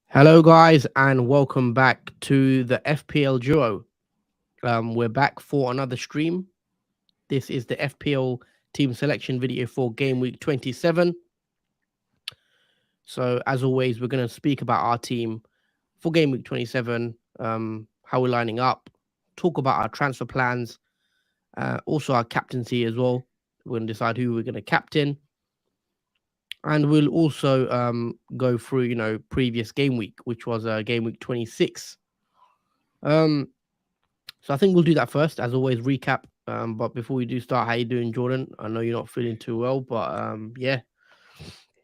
Hello, guys, and welcome back to the FPL Duo. We're back for another stream. This is the FPL team selection video for Game Week 27. So, as always, we're going to speak about our team for Game Week 27, how we're lining up, talk about our transfer plans, also our captaincy as well. We're going to decide who we're going to captain. And we'll also go through, previous game week, which was Game Week 26. So I think we'll do that first, as always, recap. But before we do start, how you doing, Jordan? I know you're not feeling too well, but yeah.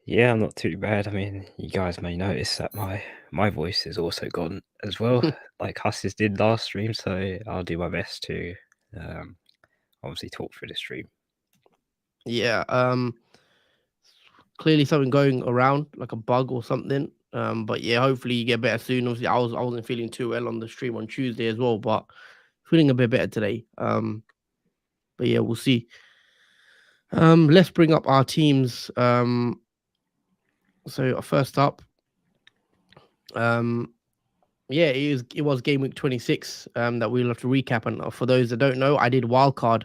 Yeah, I'm not too bad. I mean, you guys may notice that my voice is also gone as well, like Huss's did last stream. So I'll do my best to obviously talk through the stream. Yeah. Clearly something going around, like a bug or something. But yeah, hopefully you get better soon. Obviously, I wasn't feeling too well on the stream on Tuesday as well, but feeling a bit better today. But yeah, we'll see. Let's bring up our teams. So first up, yeah, it was game week 26 that we'll have to recap. And for those that don't know, I did wildcard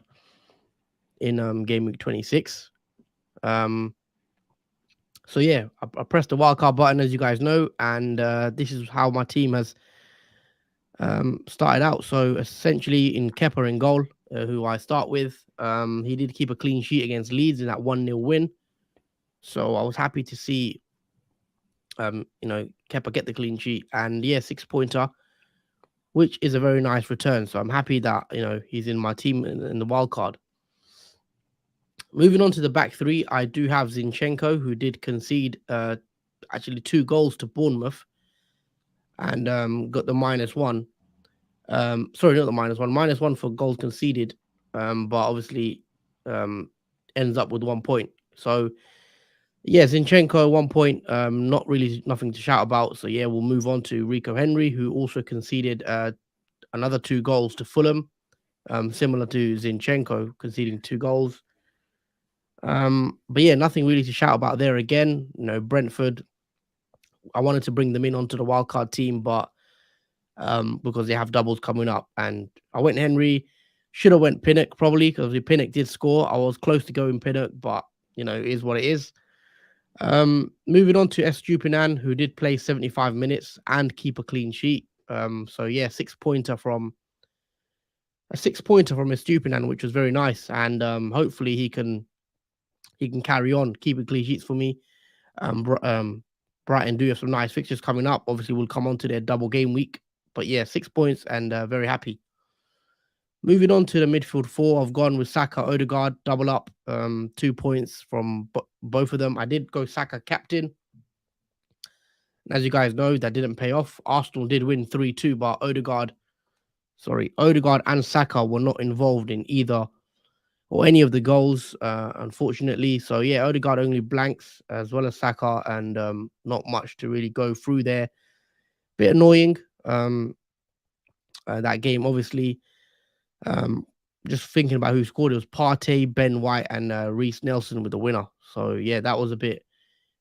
in game week 26. So yeah, I pressed the wildcard button, as you guys know, and this is how my team has started out. So essentially, in Kepa in goal, who I start with, he did keep a clean sheet against Leeds in that 1-0 win. So I was happy to see, Kepa get the clean sheet, and yeah, 6-pointer, which is a very nice return. So I'm happy that he's in my team in the wild card. Moving on to the back three, I do have Zinchenko, who did concede actually 2 goals to Bournemouth, and got the -1. Sorry, not the -1 for goals conceded, but obviously ends up with 1 point. So yeah, Zinchenko 1 point, not really nothing to shout about. So yeah, we'll move on to Rico Henry, who also conceded another 2 goals to Fulham, similar to Zinchenko conceding 2 goals. But yeah, nothing really to shout about there again. Brentford, I wanted to bring them in onto the wildcard team, but because they have doubles coming up, and I went Henry. Should have went Pinnock probably, because Pinnock did score. I was close to going Pinnock, but it is what it is. Moving on to Estupinan, who did play 75 minutes and keep a clean sheet. So yeah, 6-pointer from Estupinan, which was very nice, and hopefully he can carry on keeping clean sheets for me. Brighton do have some nice fixtures coming up. Obviously, we'll come on to their double game week, but yeah, 6 points and very happy. Moving on to the midfield 4, I've gone with Saka, Odegaard, double up, 2 points from both of them. I did go Saka captain. As you guys know, that didn't pay off. Arsenal did win 3-2, but Odegaard and Saka were not involved in either or any of the goals, unfortunately. So yeah, Odegaard only blanks as well as Saka, and not much to really go through there. Bit annoying. That game, obviously. Just thinking about who scored, it was Partey, Ben White, and Reece Nelson with the winner. So yeah, that was a bit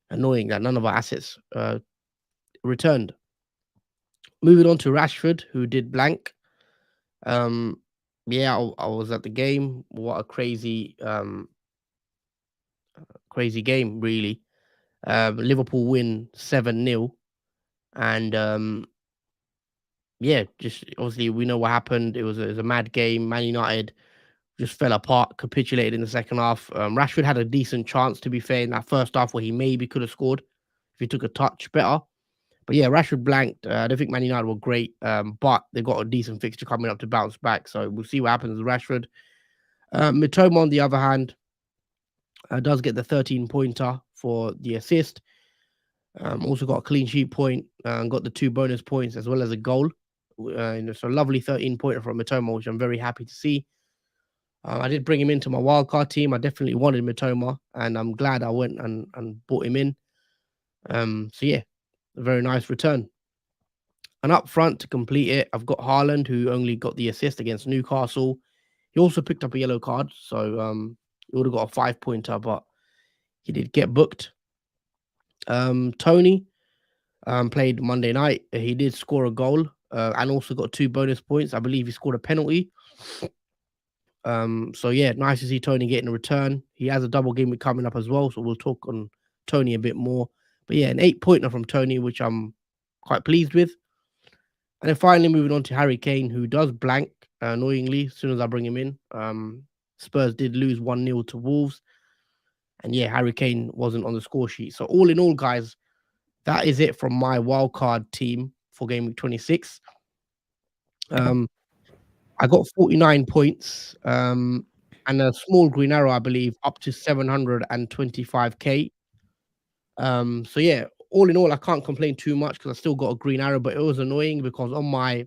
annoying that none of our assets returned. Moving on to Rashford, who did blank. Yeah, I was at the game. What a crazy game, really. Liverpool win 7-0, and yeah, just obviously we know what happened. It was a mad game. Man United just fell apart, capitulated in the second half. Rashford had a decent chance, to be fair, in that first half where he maybe could have scored if he took a touch better. But yeah, Rashford blanked. I don't think Man United were great, but they've got a decent fixture coming up to bounce back. So we'll see what happens with Rashford. Mitoma, on the other hand, does get the 13-pointer for the assist. Also got a clean sheet point, and got the 2 bonus points as well as a goal. So lovely 13-pointer from Mitoma, which I'm very happy to see. I did bring him into my wildcard team. I definitely wanted Mitoma, and I'm glad I went and brought him in. So yeah, a very nice return. And up front to complete it, I've got Haaland, who only got the assist against Newcastle. He also picked up a yellow card, so he would have got a 5-pointer, but he did get booked. Tony played Monday night. He did score a goal and also got 2 bonus points. I believe he scored a penalty. So yeah, nice to see Tony getting a return. He has a double game week coming up as well, so we'll talk on Tony a bit more. But yeah, an 8-pointer from Tony, which I'm quite pleased with. And then finally moving on to Harry Kane, who does blank annoyingly as soon as I bring him in. Spurs did lose 1-0 to Wolves. And yeah, Harry Kane wasn't on the score sheet. So all in all, guys, that is it from my wildcard team for game week 26. I got 49 points and a small green arrow, I believe, up to 725k. So yeah, all in all, I can't complain too much because I still got a green arrow, but it was annoying because on my,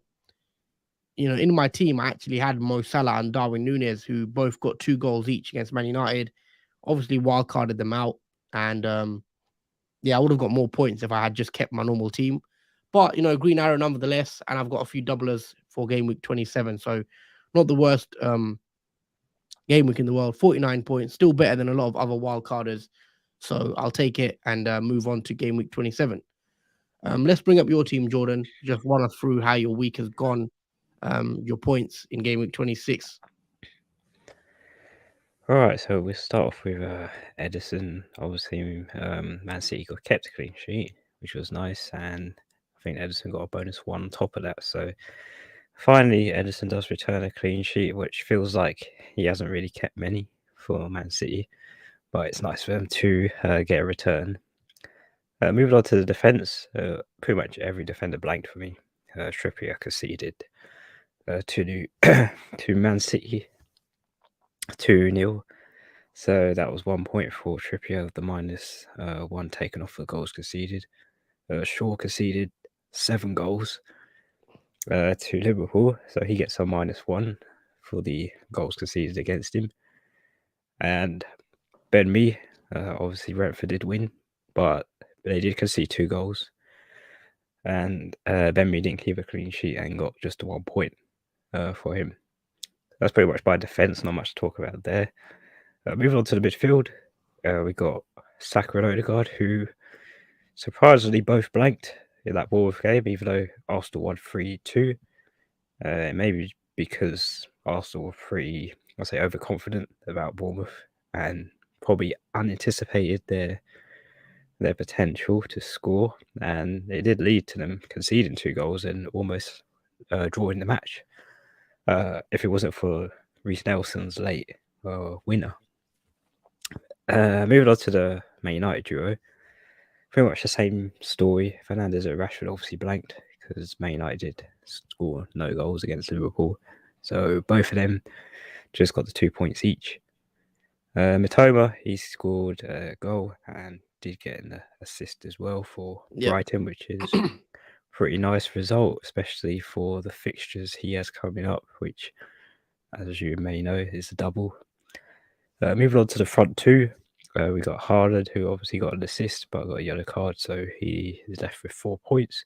in my team, I actually had Mo Salah and Darwin Núñez, who both got 2 goals each against Man United. Obviously, wildcarded them out, and yeah, I would have got more points if I had just kept my normal team. But green arrow nonetheless, and I've got a few doublers for game week 27, so not the worst game week in the world. 49 points, still better than a lot of other wildcarders. So I'll take it and move on to game week 27. Let's bring up your team, Jordan. Just run us through how your week has gone, your points in game week 26. All right, so we'll start off with Edison. Obviously, Man City kept a clean sheet, which was nice, and I think Edison got a bonus 1 on top of that. So finally, Edison does return a clean sheet, which feels like he hasn't really kept many for Man City, but it's nice for him to get a return. Moving on to the defence, pretty much every defender blanked for me. Trippier conceded to Man City 2-0. So that was 1 point for Trippier, the minus 1 taken off the goals conceded. Shaw conceded 7 goals to Liverpool, so he gets a -1 for the goals conceded against him. And Ben Mee, obviously Brentford did win, but they did concede 2 goals. And Ben Mee didn't keep a clean sheet and got just 1 point for him. That's pretty much by defence, not much to talk about there. Moving on to the midfield, we got Saka and Odegaard, who surprisingly both blanked in that Bournemouth game, even though Arsenal won 3-2. Maybe because Arsenal were pretty, I'll say, overconfident about Bournemouth and probably unanticipated their potential to score, and it did lead to them conceding 2 goals and almost drawing the match. If it wasn't for Reece Nelson's late winner. Moving on to the Man United duo, pretty much the same story. Fernandes and Rashford obviously blanked because Man United did score no goals against Liverpool. So both of them just got the 2 points each. Mitoma, he scored a goal and did get an assist as well for Brighton, which is pretty nice result, especially for the fixtures he has coming up, which, as you may know, is a double. Moving on to the front two, we got Haaland, who obviously got an assist but got a yellow card, so he is left with 4 points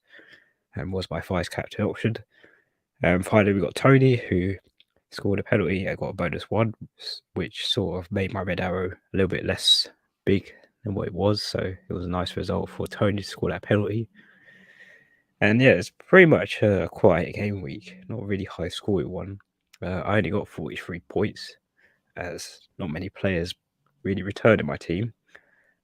and was by vice captain option. Finally, we got Tony, who scored a penalty and got a bonus 1, which sort of made my red arrow a little bit less big than what it was. So it was a nice result for Tony to score that penalty. And yeah, it's pretty much a quiet game week, not really high scoring one. I only got 43 points, as not many players really returned in my team.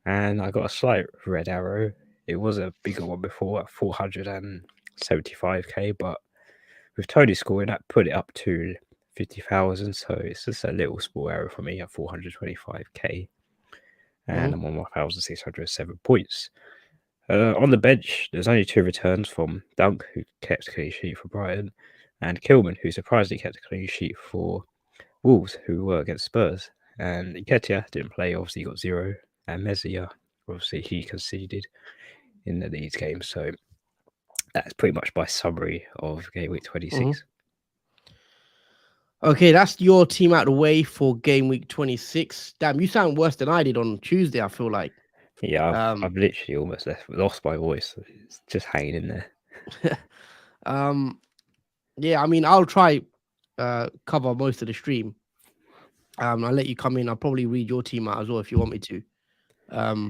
And I got a slight red arrow. It was a bigger one before at 475k, but with Tony scoring, that put it up to 50,000. So it's just a little small error for me at 425k. And I'm on 1,607 points. On the bench, there's only 2 returns from Dunk, who kept a clean sheet for Brighton, and Kilman, who surprisingly kept a clean sheet for Wolves, who were against Spurs. And Nketiah didn't play, obviously he got 0. And Mezia, obviously he conceded in the Leeds game. So that's pretty much my summary of game week 26. Okay, that's your team out of the way for game week 26. Damn, you sound worse than I did on Tuesday, I feel like. Yeah, I've literally almost lost my voice. It's just hanging in there. Yeah, I mean, I'll try cover most of the stream. I'll let you come in. I'll probably read your team out as well if you want me to.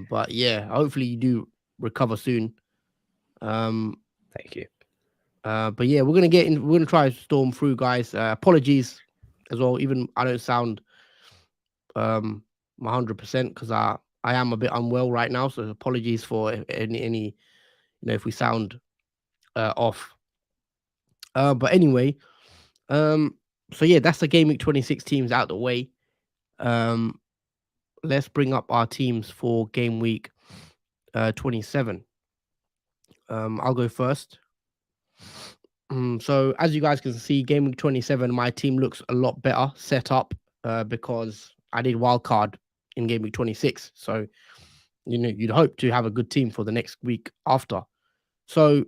But yeah, hopefully you do recover soon. Um, Thank you. but yeah, we're gonna get in. We're gonna try to storm through, guys. Apologies as well. Even I don't sound 100% because I am a bit unwell right now. So apologies for any if we sound off. But anyway, um, so yeah, that's the Game Week 26 teams out the way. Um, let's bring up our teams for Game Week 27. I'll go first. So as you guys can see, Game Week 27, my team looks a lot better set up because I did wildcard in Game Week 26. So you'd hope to have a good team for the next week after. So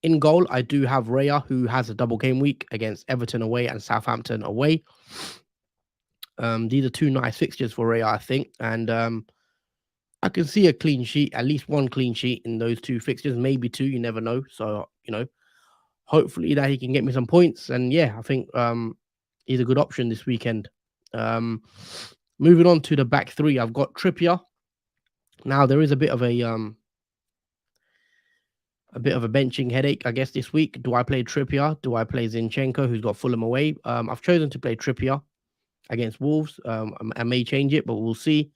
in goal, I do have Raya, who has a double game week against Everton away and Southampton away. These are two nice fixtures for Raya, I think, and I can see a clean sheet, at least one clean sheet in those two fixtures, maybe two. You never know. So hopefully that he can get me some points. And yeah, I think he's a good option this weekend. Moving on to the back three, I've got Trippier. Now there is a bit of a benching headache, I guess, this week. Do I play Trippier? Do I play Zinchenko, who's got Fulham away? I've chosen to play Trippier against Wolves. I may change it, but we'll see.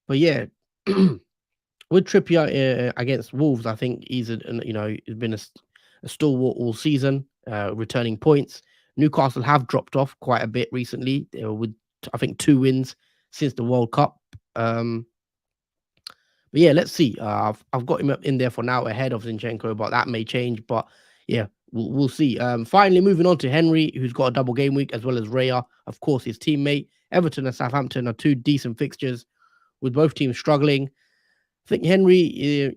But yeah, with Trippier against Wolves, I think he's he's been a stalwart all season, returning points. Newcastle have dropped off quite a bit recently, with I think 2 wins since the World Cup. But yeah, let's see. I've got him up in there for now ahead of Zinchenko, but that may change. But yeah, we'll see. Finally, moving on to Henry, who's got a double game week, as well as Raya, of course, his teammate. Everton and Southampton are 2 decent fixtures, with both teams struggling. I think Henry,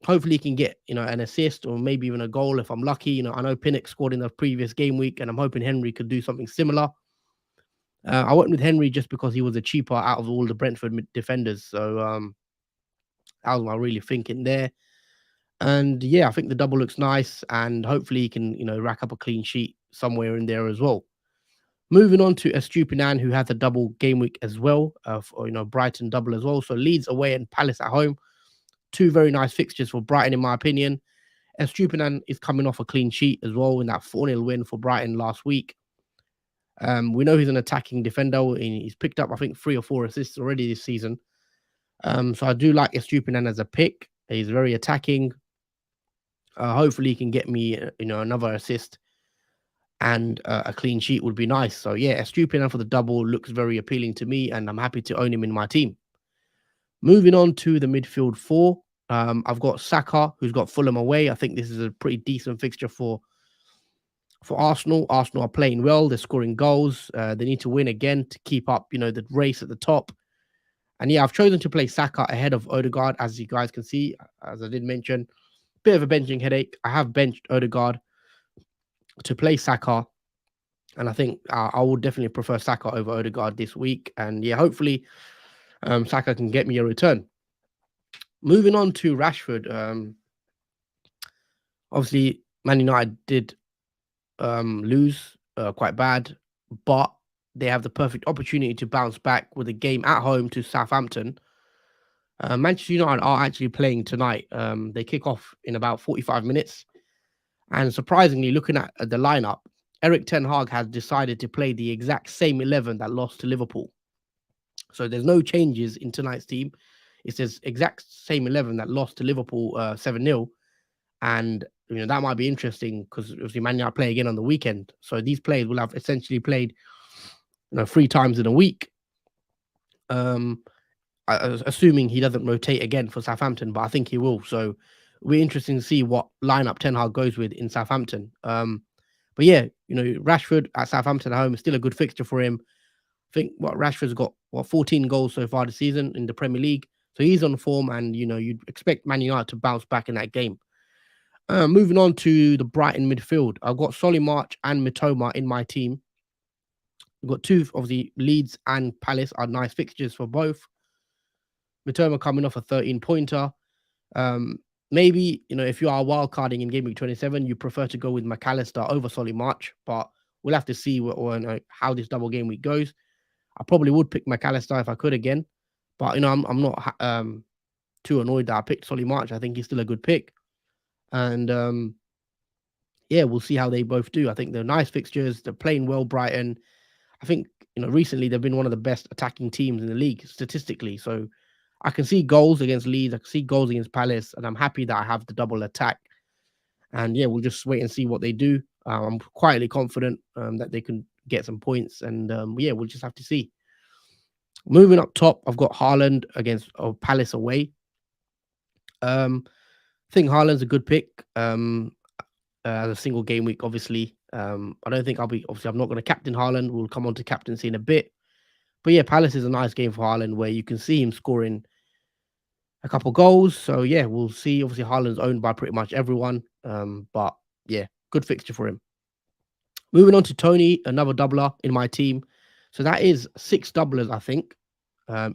hopefully he can get an assist or maybe even a goal if I'm lucky. I know Pinnock scored in the previous game week, and I'm hoping Henry could do something similar. I went with Henry just because he was the cheaper out of all the Brentford defenders. So that was my really thinking there. And yeah, I think the double looks nice, and hopefully he can, rack up a clean sheet somewhere in there as well. Moving on to Estupinan, who has a double game week as well, Brighton double as well. So Leeds away and Palace at home. 2 very nice fixtures for Brighton, in my opinion. Estupinan is coming off a clean sheet as well in that 4-0 win for Brighton last week. We know he's an attacking defender. He's picked up, I think, 3 or 4 assists already this season. So I do like Estupinan as a pick. He's very attacking. Hopefully he can get me, another assist, and a clean sheet would be nice. So yeah, Estupinan for the double looks very appealing to me, and I'm happy to own him in my team. Moving on to the midfield 4, I've got Saka, who's got Fulham away. I think this is a pretty decent fixture for Arsenal. Arsenal are playing well. They're scoring goals. They need to win again to keep up, the race at the top. And yeah, I've chosen to play Saka ahead of Odegaard, as you guys can see, as I did mention. Bit of a benching headache. I have benched Odegaard to play Saka, and I think I would definitely prefer Saka over Odegaard this week. And yeah, hopefully Saka can get me a return. Moving on to Rashford. Obviously, Man United did lose quite bad, but they have the perfect opportunity to bounce back with a game at home to Southampton. Manchester United are actually playing tonight. They kick off in about 45 minutes. And surprisingly, looking at the lineup, Eric Ten Hag has decided to play the exact same 11 that lost to Liverpool. So there's no changes in tonight's team. It's the exact same 11 that lost to Liverpool 7-0. And that might be interesting because obviously Man United play again on the weekend. So these players will have essentially played 3 times in a week. Assuming he doesn't rotate again for Southampton, but I think he will. So we're interesting to see what lineup Ten Hag goes with in Southampton. But yeah, Rashford at Southampton at home is still a good fixture for him. I think Rashford's got 14 goals so far this season in the Premier League. So he's on form, and you'd expect Man United to bounce back in that game. Moving on to the Brighton midfield, I've got Solly March and Mitoma in my team. We've got 2, obviously, Leeds and Palace are nice fixtures for both. Mitoma coming off a 13-pointer. Maybe, if you are wildcarding in Game Week 27, you prefer to go with McAllister over Solly March. But we'll have to see how this double game week goes. I probably would pick McAllister if I could again, but I'm not too annoyed that I picked Solly March. I think he's still a good pick, and yeah, we'll see how they both do. I think they're nice fixtures. They're playing well, Brighton. I think recently they've been one of the best attacking teams in the league statistically. So I can see goals against Leeds. I can see goals against Palace, and I'm happy that I have the double attack. And yeah, we'll just wait and see what they do. I'm quietly confident that they can get some points, and yeah, we'll just have to see. Moving up top, I've got Haaland against Palace away. I think Haaland's a good pick as a single game week. Obviously, I don't think I'm not going to captain Haaland. We'll come on to captaincy in a bit. But yeah, Palace is a nice game for Haaland where you can see him scoring a couple goals. So yeah, we'll see. Obviously, Haaland's owned by pretty much everyone. But yeah, good fixture for him. Moving on to Tony, another doubler in my team. So that is 6 doublers, I think,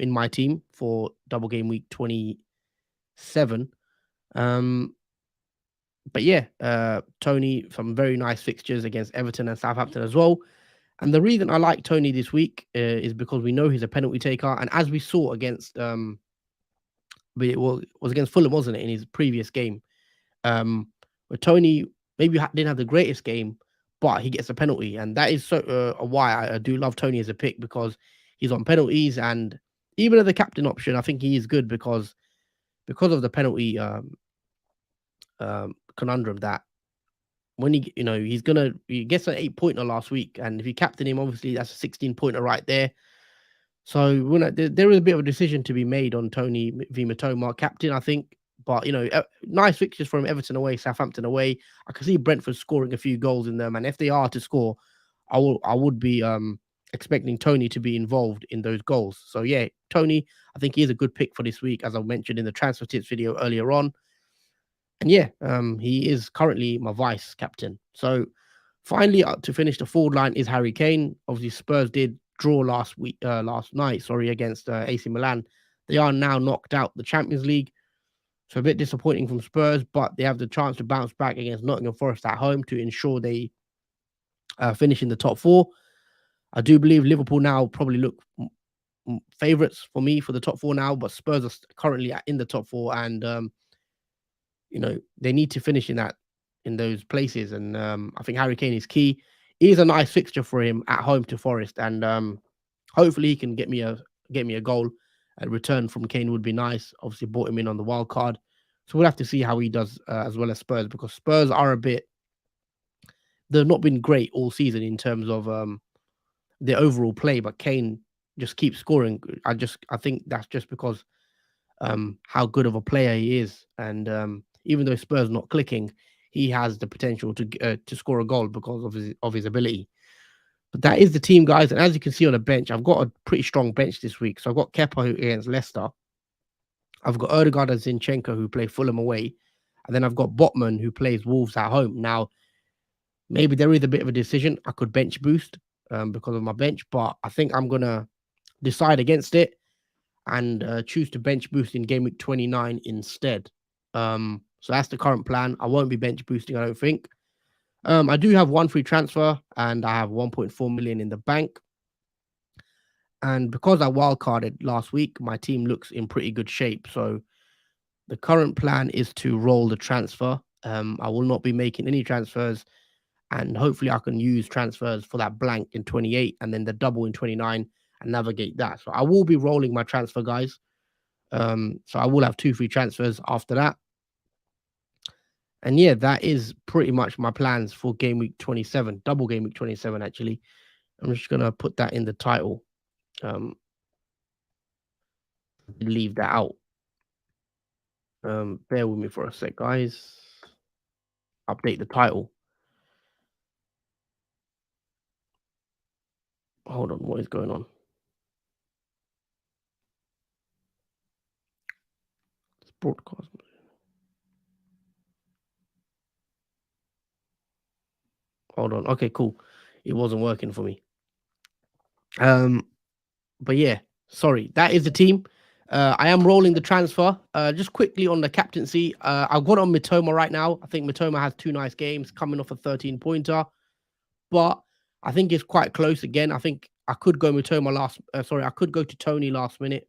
in my team for double game week 27. But yeah, Tony, some very nice fixtures against Everton and Southampton as well. And the reason I like Tony this week is because we know he's a penalty taker. And as we saw against, but it was against Fulham, wasn't it, in his previous game? Where Tony maybe didn't have the greatest game, but he gets a penalty. And that is so why I do love Tony as a pick, because he's on penalties. And even as the captain option, I think he is good because of the penalty conundrum that when he gets an 8-pointer last week, and if you captain him, obviously that's a 16-pointer right there. So there is a bit of a decision to be made on Tony v Mitoma captain, I think. But nice fixtures from Everton away, Southampton away. I can see Brentford scoring a few goals in them, and if they are to score, I would be expecting Tony to be involved in those goals. So yeah, Tony, I think he is a good pick for this week, as I mentioned in the transfer tips video earlier on. And yeah, he is currently my vice captain. So finally, to finish the forward line is Harry Kane. Obviously, Spurs did draw last night, against AC Milan. They are now knocked out the Champions League. So a bit disappointing from Spurs, but they have the chance to bounce back against Nottingham Forest at home to ensure they finish in the top 4. I do believe Liverpool now probably look favourites for me for the top 4 now, but Spurs are currently in the top 4, and they need to finish in those places. And I think Harry Kane is key. It is a nice fixture for him at home to Forest, and hopefully he can get me a goal. A return from Kane would be nice. Obviously, bought him in on the wild card, so we'll have to see how he does as well as Spurs, because Spurs are they've not been great all season in terms of their overall play, but Kane just keeps scoring. I think that's just because how good of a player he is, and even though Spurs not clicking, he has the potential to score a goal because of his ability. But that is the team, guys. And as you can see on the bench, I've got a pretty strong bench this week. So I've got Kepa against Leicester. I've got Odegaard and Zinchenko, who play Fulham away. And then I've got Botman, who plays Wolves at home. Now, maybe there is a bit of a decision. I could bench boost because of my bench, but I think I'm going to decide against it and choose to bench boost in game week 29 instead. So that's the current plan. I won't be bench boosting, I don't think. I do have 1 free transfer, and I have 1.4 million in the bank. And because I wildcarded last week, my team looks in pretty good shape. So the current plan is to roll the transfer. I will not be making any transfers, and hopefully I can use transfers for that blank in 28 and then the double in 29 and navigate that. So I will be rolling my transfer, guys. So I will have 2 free transfers after that. And yeah, that is pretty much my plans for game week 27, double game week 27, actually. I'm just going to put that in the title. Leave that out. Bear with me for a sec, guys. Update the title. Hold on, what is going on? It's broadcast. Hold on. Okay, cool. It wasn't working for me. But yeah, sorry. That is the team. I am rolling the transfer. Just quickly on the captaincy. I've got on Mitoma right now. I think Mitoma has 2 nice games coming off a 13-pointer. But I think it's quite close again. I think I could go Matoma last. Sorry, I could go to Tony last minute.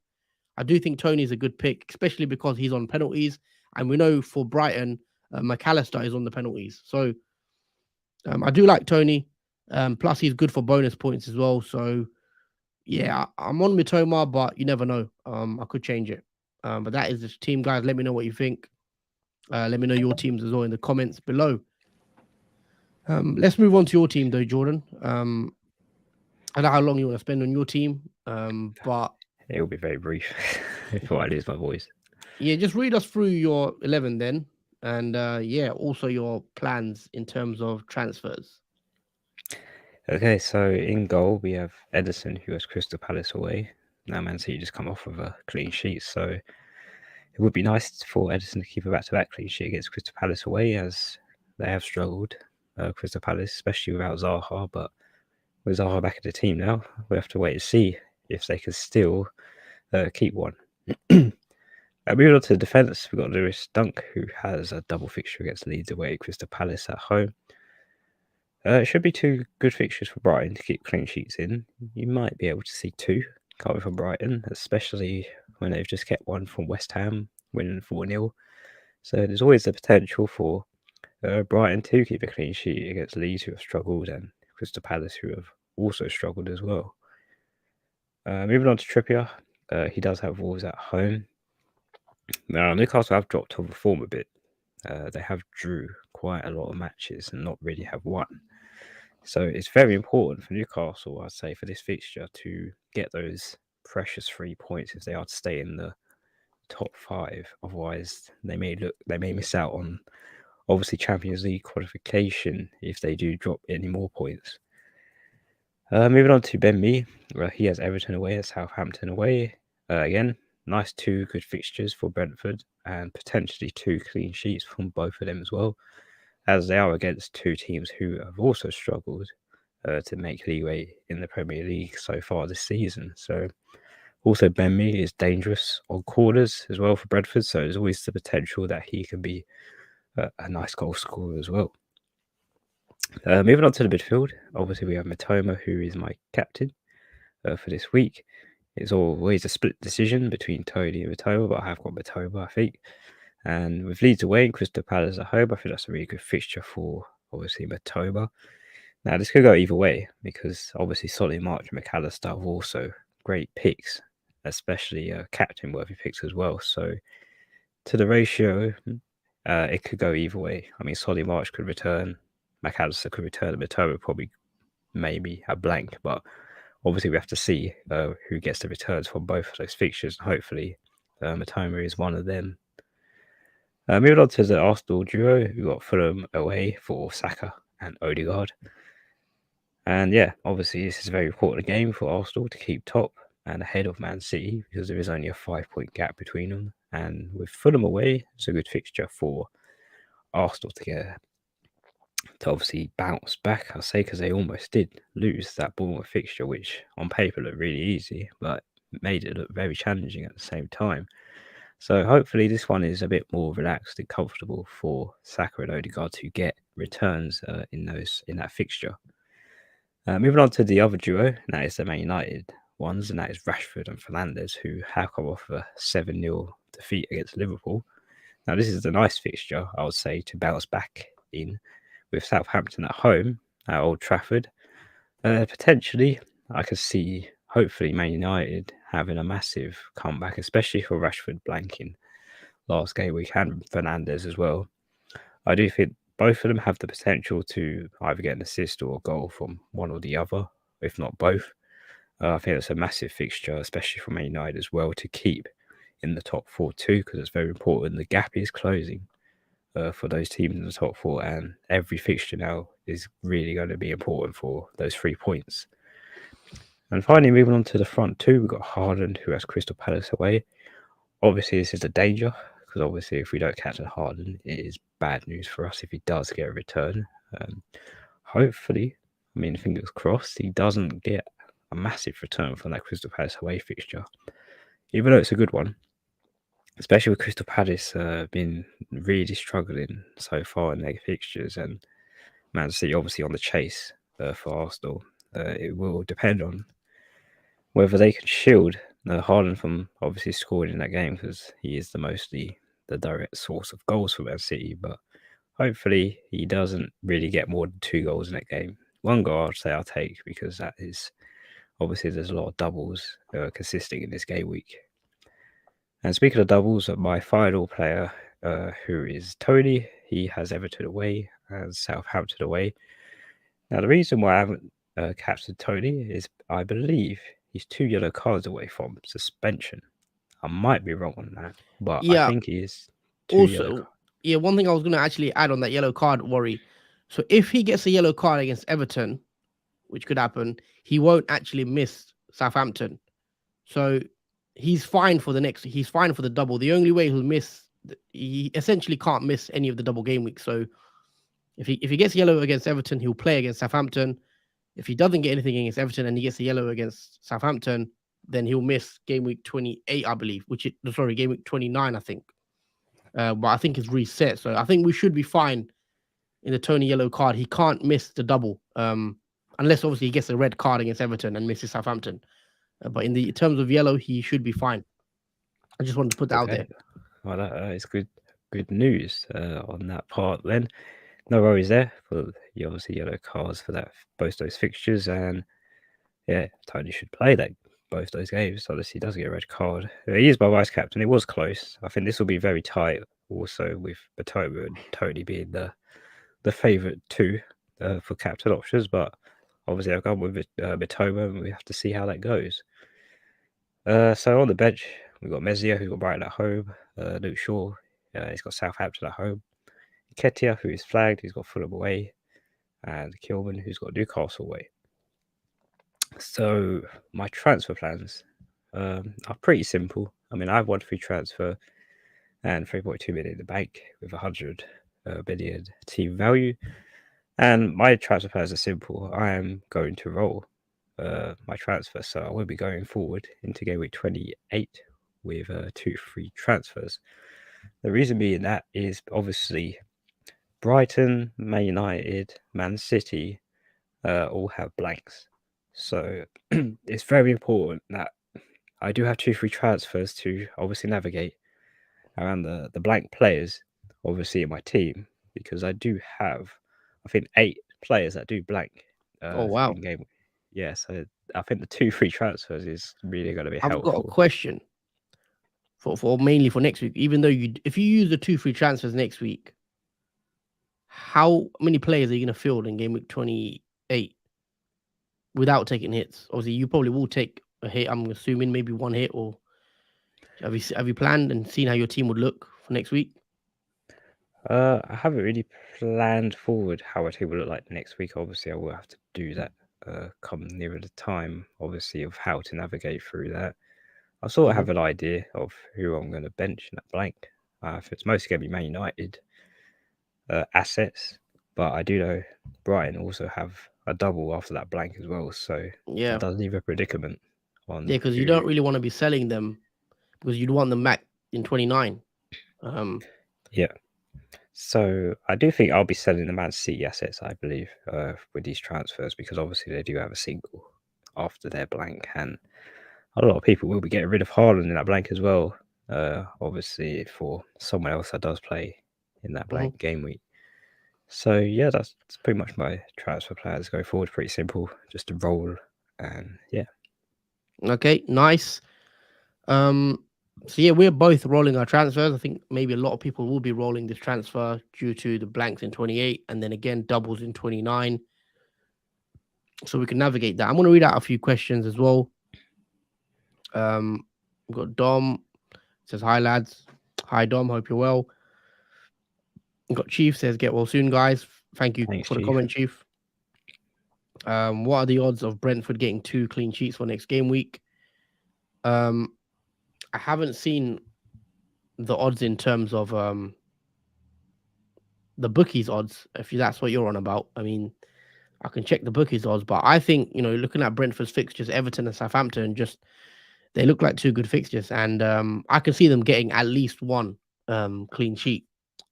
I do think Tony's a good pick, especially because he's on penalties, and we know for Brighton, McAllister is on the penalties. So I do like Tony. Plus, he's good for bonus points as well. So yeah, I'm on Mitoma, but you never know. I could change it. But that is the team, guys. Let me know what you think. Let me know your teams as well in the comments below. Let's move on to your team, though, Jordan. I know how long you want to spend on your team, but it will be very brief before I lose my voice. yeah, just read us through your 11 then, and yeah, also your plans in terms of transfers. Okay, so in goal we have Edison, who has Crystal Palace away. Now Man City just come off of a clean sheet, so it would be nice for Edison to keep a back-to-back clean sheet against Crystal Palace away, as they have struggled, Crystal Palace, especially without Zaha. But with Zaha back in the team now, we have to wait and see if they can still keep one. Moving on to the defence, we've got Lewis Dunk, who has a double fixture against Leeds away at Crystal Palace at home. It should be two good fixtures for Brighton to keep clean sheets in. You might be able to see two coming from Brighton, especially when they've just kept one from West Ham, winning 4-0. So there's always the potential for Brighton to keep a clean sheet against Leeds, who have struggled, and Crystal Palace, who have also struggled as well. Moving on to Trippier, he does have Wolves at home. Now, Newcastle have dropped off form a bit. They have drew quite a lot of matches and not really have won. So it's very important for Newcastle, I'd say, for this fixture to get those precious 3 points if they are to stay in the top 5. Otherwise, they may miss out on obviously Champions League qualification if they do drop any more points. Moving on to Ben Mee, he has Everton away and Southampton away. Again, nice 2 good fixtures for Brentford and potentially 2 clean sheets from both of them as well, as they are against 2 teams who have also struggled to make leeway in the Premier League so far this season. So also Ben Mee is dangerous on corners as well for Brentford, so there's always the potential that he can be a nice goal scorer as well. Moving on to the midfield, obviously we have Mitoma, who is my captain for this week. It's always a split decision between Tony and Mitoma, but I have got Mitoma, I think. And with Leeds away and Crystal Palace at home, I think that's a really good fixture for obviously Mitoma. Now this could go either way because obviously Solly March and McAllister have also great picks, especially captain worthy picks as well. So to the ratio, it could go either way. I mean, Solly March could return, McAllister could return, and Mitoma probably maybe a blank, but obviously we have to see who gets the returns from both of those fixtures. And hopefully Mitoma is one of them. Moving on to the Arsenal duo, we've got Fulham away for Saka and Odegaard. And yeah, obviously this is a very important game for Arsenal to keep top and ahead of Man City because there is only a 5-point gap between them. And with Fulham away, it's a good fixture for Arsenal to obviously bounce back, I'll say, because they almost did lose that Bournemouth fixture, which on paper looked really easy, but made it look very challenging at the same time. So hopefully this one is a bit more relaxed and comfortable for Saka and Odegaard to get returns in that fixture. Moving on to the other duo, and that is the Man United ones, and that is Rashford and Fernandes, who have come off a 7-0 defeat against Liverpool. Now this is a nice fixture, I would say, to bounce back in with Southampton at home at Old Trafford. Potentially, I could see, hopefully, Man United having a massive comeback, especially for Rashford blanking last game week and Fernandes as well. I do think both of them have the potential to either get an assist or a goal from one or the other, if not both. I think it's a massive fixture, especially for Man United as well, to keep in the top 4 too, because it's very important. The gap is closing for those teams in the top 4, and every fixture now is really going to be important for those 3 points. And finally, moving on to the front 2, we've got Haaland, who has Crystal Palace away. Obviously, this is a danger, because obviously if we don't catch Haaland, it is bad news for us if he does get a return. Hopefully, I mean, fingers crossed, he doesn't get a massive return from that Crystal Palace away fixture, even though it's a good one, especially with Crystal Palace been really struggling so far in their fixtures, and Man City obviously on the chase for Arsenal. It will depend on whether they can shield Haaland from obviously scoring in that game, because he is the direct source of goals for Man City. But hopefully he doesn't really get more than 2 goals in that game. 1 goal I'd say I'll take, because that is obviously there's a lot of doubles consisting in this game week. And speaking of doubles, my final player, who is Tony, he has Everton away and Southampton away. Now, the reason why I haven't captured Tony is I believe he's 2 yellow cards away from suspension. I might be wrong on that, but I Yeah. think he is 2 yellow Also, cards. yeah, one thing I was going to actually add on that yellow card worry. So if he gets a yellow card against Everton, which could happen, he won't actually miss Southampton. So he's fine for he's fine for the double. The only way he'll miss, he essentially can't miss any of the double game week. So if he gets yellow against Everton, he'll play against Southampton. If he doesn't get anything against Everton and he gets a yellow against Southampton, then he'll miss game week 28, I believe, game week 29, I think. But I think it's reset. So I think we should be fine in the Tony yellow card. He can't miss the double, unless obviously he gets a red card against Everton and misses Southampton. But in the terms of yellow, he should be fine. I just wanted to put that out there. Well, that is good news on that part then. No worries there for obviously yellow cards for both those fixtures, and yeah, Tony should play both those games. Obviously, he does get a red card. He is my vice captain. It was close. I think this will be very tight. Also, with Batoma and Tony being the favourite too for captain options, but obviously I've gone with Batoma, and we have to see how that goes. So on the bench, we've got Mezia, who's got Brighton at home. Luke Shaw, he's got Southampton at home. Ketia, who is flagged, he's got Fulham away. And Kilman, who's got Newcastle away. So my transfer plans are pretty simple. I mean, I have 1 free transfer and 3.2 million in the bank with 100 million team value. And my transfer plans are simple. I am going to roll my transfer, so I will be going forward into game week 28 with 2 free transfers. The reason being that is obviously Brighton, Man United, Man City all have blanks. So it's very important that I do have 2 free transfers to obviously navigate around the blank players, obviously, in my team, because I do have, I think, 8 players that do blank Oh wow! in game. Yeah, so I think the 2 free transfers is really going to be I've helpful. got a question for mainly for next week. Even though if you use the 2 free transfers next week, how many players are you going to field in game week 28 without taking hits? Obviously, you probably will take a hit. I'm assuming maybe 1 hit, or have you planned and seen how your team would look for next week? I haven't really planned forward how my team will look like next week. Obviously, I will have to do that come nearer the time, obviously, of how to navigate through that. I sort of have an idea of who I'm going to bench in that blank. It's mostly going to be Man United assets, but I do know Brighton also have a double after that blank as well, so that does leave a predicament on. Yeah, because you don't really want to be selling them because you'd want them back in 29. Yeah. So I do think I'll be selling the Man City assets, I believe, with these transfers, because obviously they do have a single after their blank, and a lot of people will be getting rid of Haaland in that blank as well. Obviously for someone else that does play in that blank game week. So yeah, that's pretty much my transfer plans going forward. Pretty simple, just to roll, and yeah. Okay, nice. So yeah, we're both rolling our transfers. I think maybe a lot of people will be rolling this transfer due to the blanks in 28 and then again doubles in 29. So we can navigate that. I'm going to read out a few questions as well. We've got Dom. Says, hi lads. Hi Dom, hope you're well. We've got Chief says, get well soon, guys. Thank you for the comment, Chief. What are the odds of Brentford getting 2 clean sheets for next game week? I haven't seen the odds in terms of the bookies odds, if that's what you're on about. I mean, I can check the bookies odds, but I think, looking at Brentford's fixtures, Everton and Southampton, they look like 2 good fixtures, and I can see them getting at least 1 clean sheet,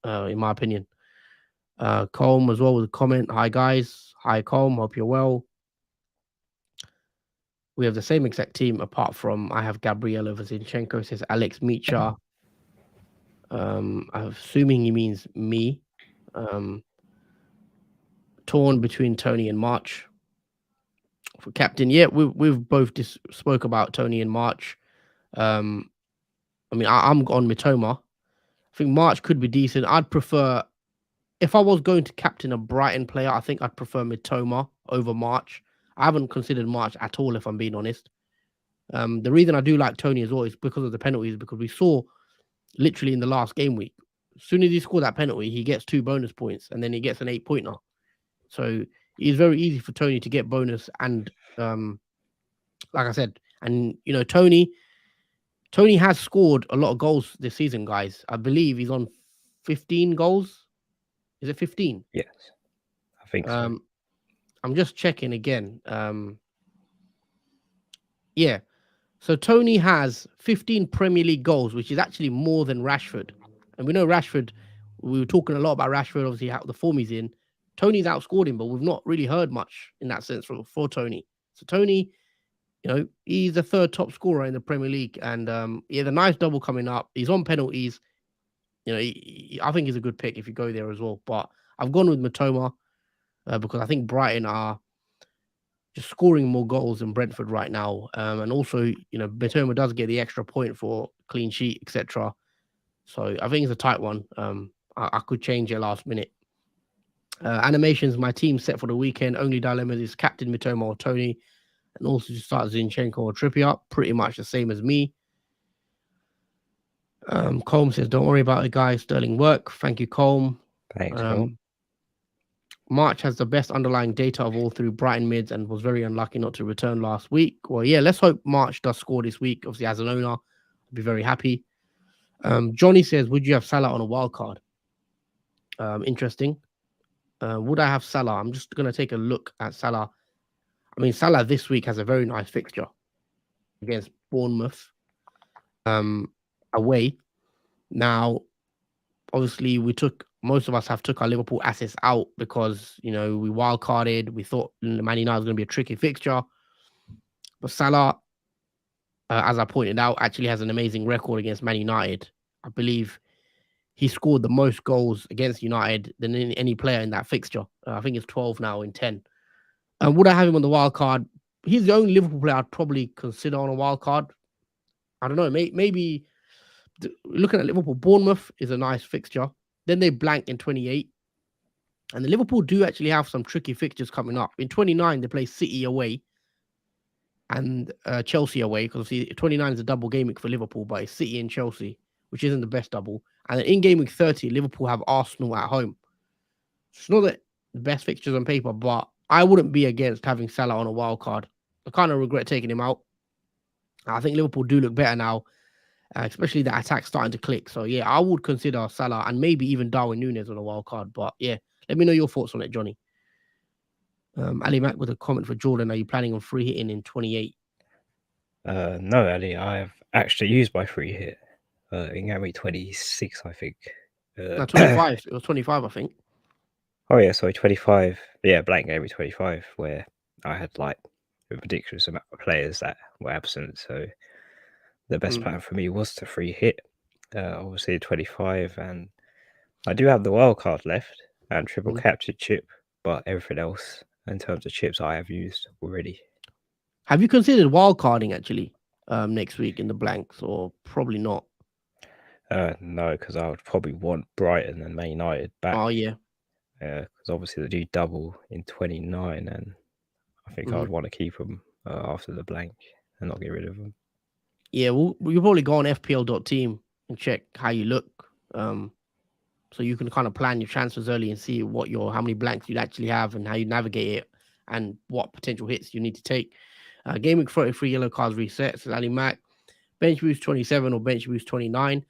in my opinion. Colm as well with a comment. Hi guys, Hi, Colm. Hope you're well. We have the same exact team, apart from I have Gabriel over Zinchenko, says Alex Micha. I'm assuming he means me. Torn between Tony and March. For captain, yeah, we've both spoke about Tony and March. I'm on Mitoma. I think March could be decent. I'd prefer, if I was going to captain a Brighton player, I think I'd prefer Mitoma over March. I haven't considered March at all, if I'm being honest. The reason I do like Tony as well is because of the penalties, because we saw literally in the last game week, as soon as he scored that penalty, he gets 2 bonus points and then he gets an 8-pointer. So it's very easy for Tony to get bonus. And like I said, and Tony has scored a lot of goals this season, guys. I believe he's on 15 goals. Is it 15? Yes, I think so. I'm just checking again. Yeah. So Tony has 15 Premier League goals, which is actually more than Rashford. And we know Rashford, we were talking a lot about Rashford, obviously, how the form he's in. Tony's outscored him, but we've not really heard much in that sense for Tony. So Tony, he's the 3rd top scorer in the Premier League. And he had a nice double coming up. He's on penalties. I think he's a good pick if you go there as well. But I've gone with Matoma because I think Brighton are just scoring more goals than Brentford right now. And also, Matoma does get the extra point for clean sheet, etc. So I think it's a tight one. I could change it last minute. Animations, my team set for the weekend. Only dilemmas is captain Mitoma or Tony, and also to start Zinchenko or Trippier. Pretty much the same as me. Colm says, don't worry about it, guys. Sterling work. Thank you, Colm. Thanks, Colm. March has the best underlying data of all through Brighton mids and was very unlucky not to return last week. Well, yeah, let's hope March does score this week. Obviously, as an owner, I'd be very happy. Johnny says, would you have Salah on a wild card? Interesting. Would I have Salah? I'm just going to take a look at Salah. I mean, Salah this week has a very nice fixture against Bournemouth away. Now, obviously, most of us have took our Liverpool assets out because, we wild carded. We thought Man United was going to be a tricky fixture. But Salah, as I pointed out, actually has an amazing record against Man United. I believe he scored the most goals against United than any player in that fixture. I think it's 12 now in 10. Would I have him on the wild card? He's the only Liverpool player I'd probably consider on a wild card. I don't know. Maybe looking at Liverpool, Bournemouth is a nice fixture. Then they blank in 28. And the Liverpool do actually have some tricky fixtures coming up. In 29, they play City away and Chelsea away. Because 29 is a double game week for Liverpool, but it's City and Chelsea, which isn't the best double. And then in game week 30, Liverpool have Arsenal at home. It's not the best fixtures on paper, but I wouldn't be against having Salah on a wild card. I kind of regret taking him out. I think Liverpool do look better now, especially the attack starting to click. So, yeah, I would consider Salah and maybe even Darwin Núñez on a wild card. But, yeah, let me know your thoughts on it, Johnny. Ali Mack with a comment for Jordan. Are you planning on free hitting in 28? No, Ali, I've actually used my free hit in game week 26, I think. No, 25. It was 25, I think. Oh, yeah, sorry, 25. Yeah, blank game week 25, where I had like a ridiculous amount of players that were absent. So the best plan for me was to free hit, obviously 25. And I do have the wild card left and triple captured chip, but everything else in terms of chips I have used already. Have you considered wild carding actually next week in the blanks, or probably not? No, because I would probably want Brighton and Man United back. Oh, yeah. Because obviously they do double in 29, and I think I would want to keep them after the blank and not get rid of them. Yeah, we'll probably go on FPL.team and check how you look. So you can kind of plan your transfers early and see how many blanks you'd actually have and how you navigate it and what potential hits you need to take. Game week 33 yellow cards reset. So Ali Mac, bench boost 27 or bench boost 29.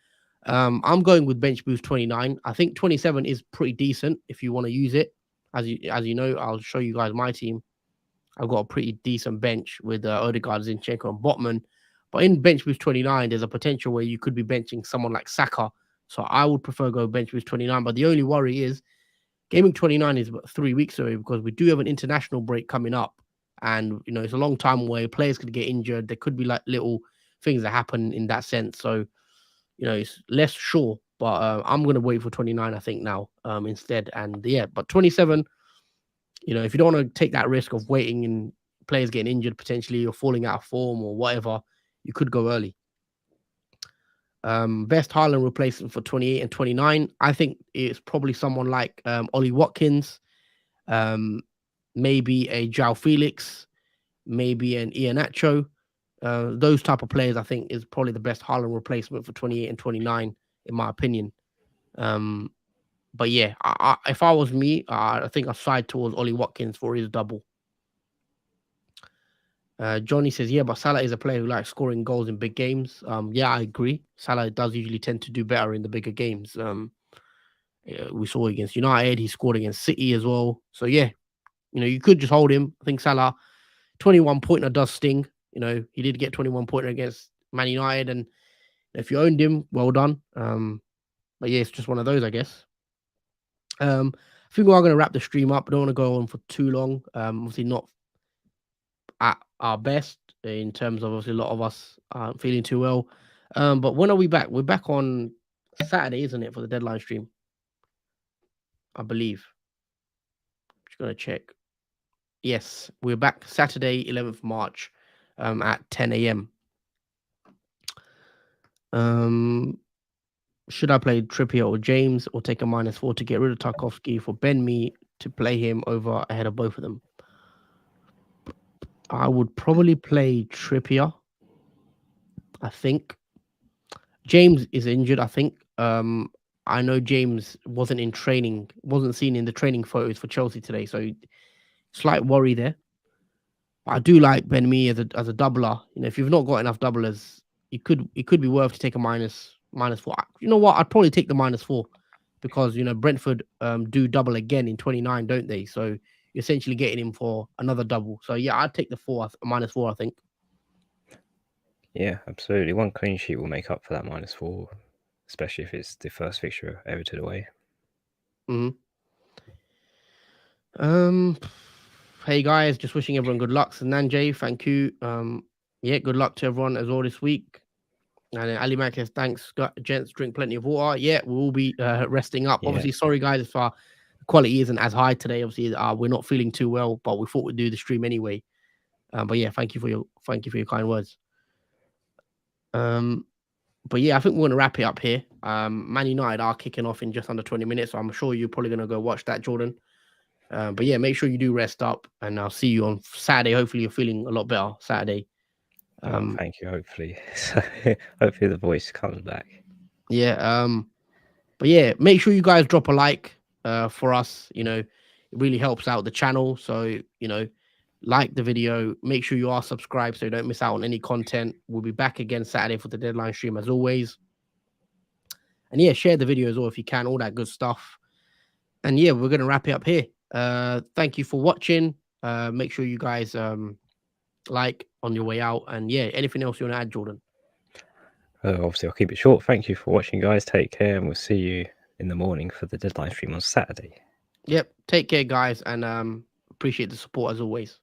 I'm going with bench boost 29. I think 27 is pretty decent if you want to use it. As you know, I'll show you guys my team. I've got a pretty decent bench with Odegaard, Zinchenko, and Botman. But in bench boost 29, there's a potential where you could be benching someone like Saka. So I would prefer go bench boost 29. But the only worry is Gameweek 29 is about 3 weeks away because we do have an international break coming up. And, it's a long time away. Players could get injured. There could be like little things that happen in that sense. So, it's less sure. But I'm going to wait for 29, I think, now instead. And yeah, but 27, if you don't want to take that risk of waiting and players getting injured potentially or falling out of form or whatever, you could go early. Best Haaland replacement for 28 and 29. I think it's probably someone like Ollie Watkins, maybe a João Felix, maybe an Iheanacho. Those type of players, I think, is probably the best Haaland replacement for 28 and 29, in my opinion. But yeah, if I was me, I think I'd side towards Ollie Watkins for his double. Johnny says, yeah, but Salah is a player who likes scoring goals in big games. Yeah, I agree. Salah does usually tend to do better in the bigger games. We saw against United, he scored against City as well. So yeah, you could just hold him. I think Salah, 21 pointer does sting. He did get 21 pointer against Man United, and if you owned him, well done. But yeah, it's just one of those, I guess. I think we are going to wrap the stream up. I don't want to go on for too long. Obviously not at our best in terms of, obviously, a lot of us aren't feeling too well. But when are we back? We're back on Saturday, isn't it, for the deadline stream? I believe. Just going to check. Yes, we're back Saturday, 11th March at 10 a.m. Should I play Trippier or James or take a -4 to get rid of Tarkowski for Ben Mee to play him over ahead of both of them? I would probably play Trippier. I think James is injured. I think I know James wasn't seen in the training photos for Chelsea today, so slight worry there. I do like Ben Mee as a doubler. If you've not got enough doublers, it could be worth to take a -4. You know what? I'd probably take the -4 because Brentford do double again in 29, don't they? So you're essentially getting him for another double. So yeah, I'd take the -4. I think. Yeah, absolutely. One clean sheet will make up for that -4, especially if it's the first fixture Everton away. Hey guys, just wishing everyone good luck. So Nanjay, thank you. Yeah, good luck to everyone as well this week. And then Ali Mac says, thanks, gents, drink plenty of water. Yeah, we'll all be resting up. Yeah. Obviously, sorry guys if our quality isn't as high today. Obviously, we're not feeling too well, but we thought we'd do the stream anyway. But yeah, thank you for your kind words. But yeah, I think we're going to wrap it up here. Man United are kicking off in just under 20 minutes, so I'm sure you're probably going to go watch that, Jordan. But yeah, make sure you do rest up, and I'll see you on Saturday. Hopefully, you're feeling a lot better Saturday. Thank you. Hopefully, hopefully the voice comes back. Yeah. But yeah, make sure you guys drop a like for us. It really helps out the channel. So like the video. Make sure you are subscribed so you don't miss out on any content. We'll be back again Saturday for the deadline stream as always. And yeah, share the video as well if you can. All that good stuff. And yeah, we're gonna wrap it up here. Thank you for watching. Make sure you guys like on your way out, and yeah, anything else you want to add, Jordan? Obviously I'll keep it short. Thank you for watching, guys. Take care, and we'll see you in the morning for the deadline stream on Saturday. Yep, take care guys, and appreciate the support as always.